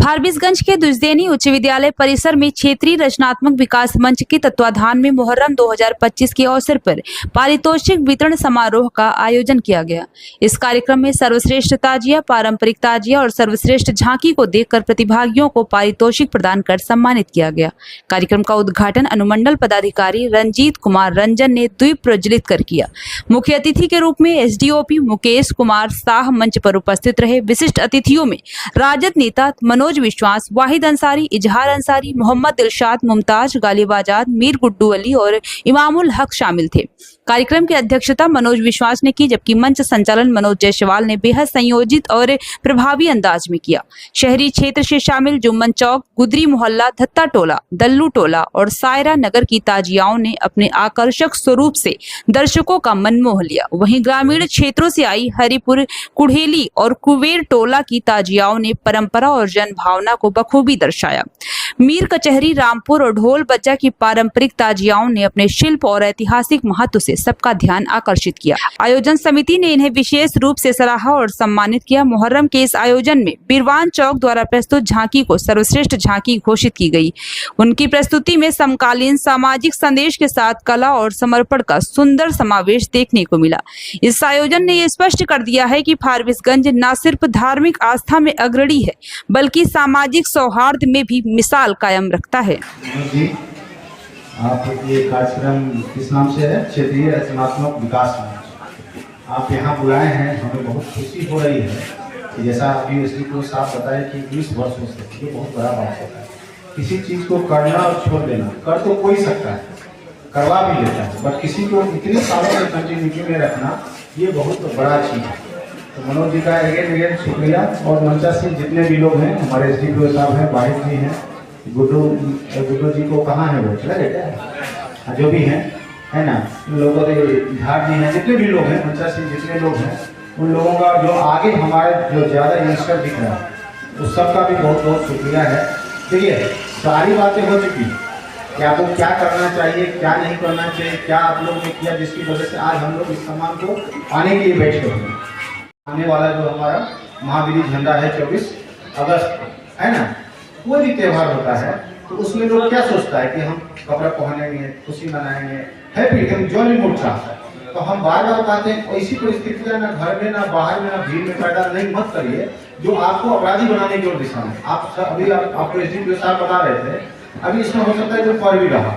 फारबिसगंज के दुजदेनी उच्च विद्यालय परिसर में क्षेत्रीय रचनात्मक विकास मंच के तत्वाधान में मुहर्रम 2025 के अवसर पर पारितोषिक वितरण समारोह का आयोजन किया गया। इस कार्यक्रम में सर्वश्रेष्ठ ताजिया, पारंपरिक ताजिया और सर्वश्रेष्ठ झांकी को देखकर प्रतिभागियों को पारितोषिक प्रदान कर सम्मानित किया गया। कार्यक्रम का उद्घाटन अनुमंडल पदाधिकारी रंजीत कुमार रंजन ने द्वीप प्रज्वलित कर किया। मुख्य अतिथि के रूप में एसडीओपी मुकेश कुमार साह मंच पर उपस्थित रहे। विशिष्ट अतिथियों में राजद नेता मनोज विश्वास, वाहिद अंसारी, इजहार अंसारी, मोहम्मद दिलशाद, मुमताज, गालिब आजाद, मीर गुड्डू अली और इमामुल हक शामिल थे। कार्यक्रम की अध्यक्षता मनोज विश्वास ने की, जबकि मंच संचालन मनोज जायसवाल ने बेहद संयोजित और प्रभावी अंदाज में किया। शहरी क्षेत्र से शामिल जुम्मन चौक, गुदरी मोहल्ला, धत्ता टोला, दल्लू टोला और सायरा नगर की ताजियाओं ने अपने आकर्षक स्वरूप से दर्शकों का मन मोह लिया। वहीं ग्रामीण क्षेत्रों से आई हरिपुर, कुढ़ेली और कुवेर टोला की ताजियाओं ने परंपरा और जन भावना को बखूबी दर्शाया। मीर कचहरी, रामपुर और ढोल बच्चा की पारंपरिक ताजियाओं ने अपने शिल्प और ऐतिहासिक महत्व से सबका ध्यान आकर्षित किया। आयोजन समिति ने इन्हें विशेष रूप से सराहा और सम्मानित किया। मुहर्रम के इस आयोजन में बिरवान चौक द्वारा प्रस्तुत झांकी को सर्वश्रेष्ठ झांकी घोषित की गई। उनकी प्रस्तुति में समकालीन सामाजिक संदेश के साथ कला और समर्पण का सुंदर समावेश देखने को मिला। इस आयोजन ने यह स्पष्ट कर दिया है कि फारबिसगंज न सिर्फ धार्मिक आस्था में अग्रणी है, बल्कि सामाजिक सौहार्द में भी मिसाल कायम रखता है। आप ये कार्यक्रम किस नाम से है? क्षेत्रीय रचनात्मक विकास मंच। आप यहाँ बुलाए हैं, हमें बहुत खुशी हो रही है कि जैसा अभी एसडी को साफ बताया कि 20 वर्षों से ये बहुत बड़ा बात होता है। किसी चीज़ को करना और छोड़ देना, कर तो कोई सकता है, करवा भी लेता है, बट किसी को इतने सालों से कंटिन्यूटी में रखना ये बहुत बड़ा चीज़ है। तो मनोज जी का अगेन शुक्रिया। और मंचा से जितने भी लोग हैं, हमारे एसडीपीओ साहब हैं, वाहिद जी हैं, गुड्डू जी को कहाँ है वो चला गया, जो भी हैं है ना, इन लोगों के झाड़ जी हैं, जितने भी लोग हैं मंचा से जितने लोग हैं, उन लोगों का जो आगे हमारे जो ज़्यादा यंगस्टर दिख रहा है उस सबका भी बहुत बहुत शुक्रिया है। देखिए सारी बातें हो चुकी कि आपको क्या करना चाहिए, क्या नहीं करना चाहिए, क्या आप लोग ने किया जिसकी वजह से आज हम लोग इस सम्मान को पाने के लिए बैठे हुए हैं। आने वाला जो हमारा महावीर झंडा है 24 अगस्त है ना, कोई भी त्यौहार होता है तो उसमें लोग क्या सोचता है कि हम कपड़ा पहनेंगे, खुशी मनाएंगे, हैप्पी हम जॉली मूड चाहता है। तो हम बार बार कहते हैं ऐसी परिस्थितियां ना घर में ना बाहर में ना भीड़ में पैदा नहीं मत करिए जो आपको अपराधी बनाने की ओर दिशा में। आप अभी आपको एसडीपीओ साहब बता रहे थे, अभी इसमें हो सकता है जो पढ़ भी रहा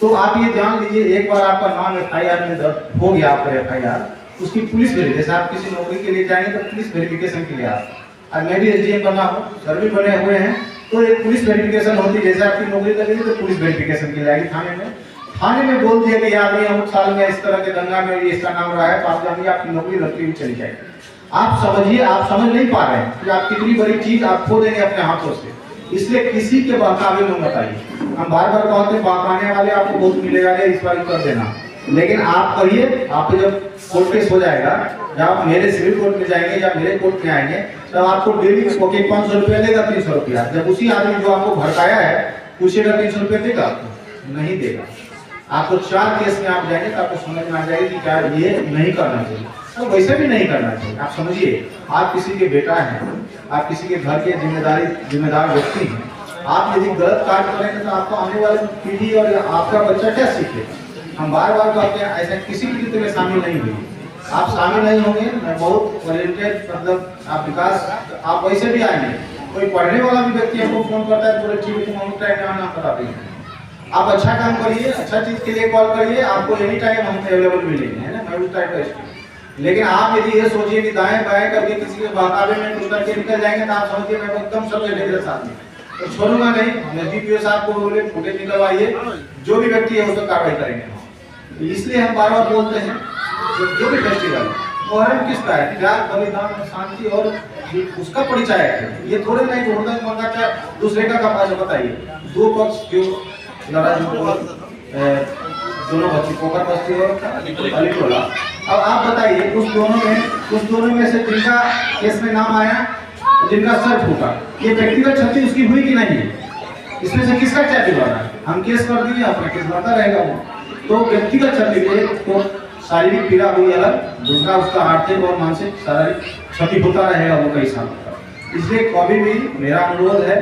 तो आप ये जान लीजिए, एक बार आपका नाम FIR में दर्ज हो गया, आपका FIR, उसकी पुलिस वेरिफिकेशन, जैसे आप किसी नौकरी के लिए जाएंगे तो पुलिस वेरिफिकेशन के लिए आप, और मैं भी SDM बना हूँ, सर भी बने हुए हैं, तो एक पुलिस वेरिफिकेशन होती है। जैसे आपकी नौकरी लगेगी तो पुलिस वेरिफिकेशन की जाएगी थाने में बोल दिया कि यार अमुक साल में इस तरह के दंगा में ये इसका नाम रहा है, तो आप जानिए आपकी नौकरी लगती हुई चली जाएगी। आप समझिए, आप समझ नहीं पा रहे हैं कि आप कितनी बड़ी चीज आप खो देंगे अपने हाथों से। इसलिए किसी के बहकावे में मत आइए। हम बार बार कहते हैं बहकाने वाले आपको बहुत मिलेगा, इस बार कर देना, लेकिन आप करिए। आप जब कोर्ट केस हो जाएगा, जब आप मेरे सिविल कोर्ट में जाएंगे या मेरे कोर्ट में आएंगे, तब आपको डेली वकील 500 रुपया देगा, 300 रुपया। जब उसी आदमी जो आपको भड़काया है पूछेगा 300 रुपया देगा, नहीं देगा। आपको 4 केस में आप जाएंगे तो आपको समझ में आ जाएगी कि क्या ये नहीं करना चाहिए, तो वैसे भी नहीं करना चाहिए। आप समझिए, आप किसी के बेटा हैं, आप किसी के घर के जिम्मेदार व्यक्ति हैं, आप यदि गलत कार्य करेंगे तो आपको आने वाली पीढ़ी और आपका बच्चा क्या सीखेगा। हम बार बार कहते हैं ऐसा किसी भी कृत्य में शामिल नहीं हुई, आप शामिल नहीं होंगे। मैं बहुत ओरिएंटेड, मतलब आप विकास, आप वैसे भी आएंगे। कोई पढ़ने वाला भी व्यक्ति हमको फोन करता है, बोले ठीक है तुम हमको टाइम नाम बता देंगे, आप अच्छा काम करिए, अच्छा चीज के लिए कॉल करिए, आपको एनी टाइम हम अवेलेबल मिलेंगे, है ना, मैं उस टाइप का। लेकिन आप यदि ये सोचिए कि दाएं बाएं करके किसी के बहकावे में कुछ करके निकल जाएंगे तो आप समझिए मैं एकदम सबसे डेंजरस आदमी तो छोड़ूंगा नहीं। एसडीपीओ साहब को बोले फुटेज निकलवाइए, जो भी व्यक्ति है उस पर कार्रवाई करेंगे। इसलिए हम बार बार बोलते हैं जो भी फेस्टिवल मुहर्रम किसका है, त्याग, बलिदान, शांति और उसका परिचय है। ये थोड़े नहीं जो होता मंगा क्या दूसरे का कपास बताइए। दो पक्ष क्यों लड़ा, दोनों बच्ची पोखर बस्ती और अली टोला। अब आप बताइए उस दोनों में से जिनका केस में नाम आया, जिनका सर फूटा, ये व्यक्तिगत क्षति उसकी हुई कि नहीं, इसमें से किसका क्या दिवाना है? हम केस कर दिए, अपना केस बढ़ता रहेगा वो। तो व्यक्तिगत क्षति को शारीरिक पीड़ा हुई अलग, दूसरा उसका आर्थिक और मानसिक शारीरिक क्षति होता रहेगा वो कई सालों तक। इसलिए कभी भी मेरा अनुरोध है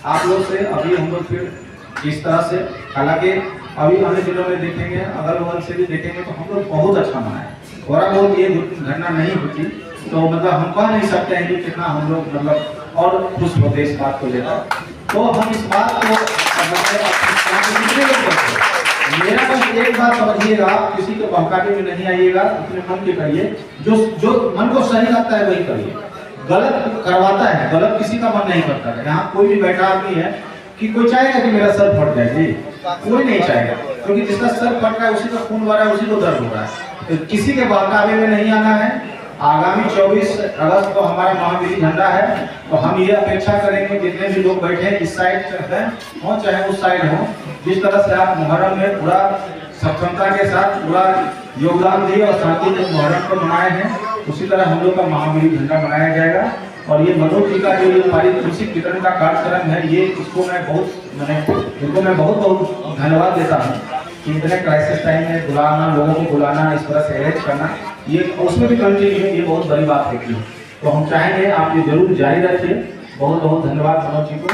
आप लोग से, अभी हम लोग फिर इस तरह से, हालांकि अभी आने दिनों में देखेंगे, अगल बगल से भी देखेंगे तो हम लोग बहुत अच्छा मनाए। थोड़ा बहुत ये घटना नहीं होती तो मतलब हम कह नहीं सकते हैं कि कितना हम लोग मतलब और खुश होते इस बात को लेकर। तो हम इस बात को मेरा बस एक बात समझिएगा, आप किसी को बहकाने में नहीं आइएगा, अपने मन के करिए, जो मन को सही लगता है वही करिए। गलत करवाता है, गलत किसी का मन नहीं करता है। यहाँ कोई भी बैठा आदमी है कि कोई चाहेगा कि मेरा सर फट जाए? जी कोई नहीं चाहेगा, क्योंकि जिसका सर फट रहा है उसी का खून बह रहा है, उसी को दर्द हो रहा है। तो किसी के बहकावे में नहीं आना है। आगामी 24 अगस्त को हमारा महावीर झंडा है, तो हम ये अपेक्षा करेंगे जितने भी लोग बैठे हैं इस साइड से हो चाहे उस साइड हो, जिस तरह से आप मुहर्रम में पूरा सक्षमता के साथ पूरा योगदान दिए और शांति से मुहर्रम को मनाए हैं, उसी तरह हम लोग का महावीर झंडा मनाया जाएगा। और ये मनोज जी का जो ये पारितोषिक वितरण का कार्यक्रम है, ये इसको मैं बहुत धन्यवाद देता हूँ कि इतने क्राइसिस टाइम में बुलाना, लोगों को बुलाना, इस तरह से अरेंज करना, ये उसमें भी कंटिन्यू, ये बहुत बड़ी बात है। तो हम चाहेंगे आप ये जरूर जारी रखिए। बहुत बहुत धन्यवाद मनोज जी को।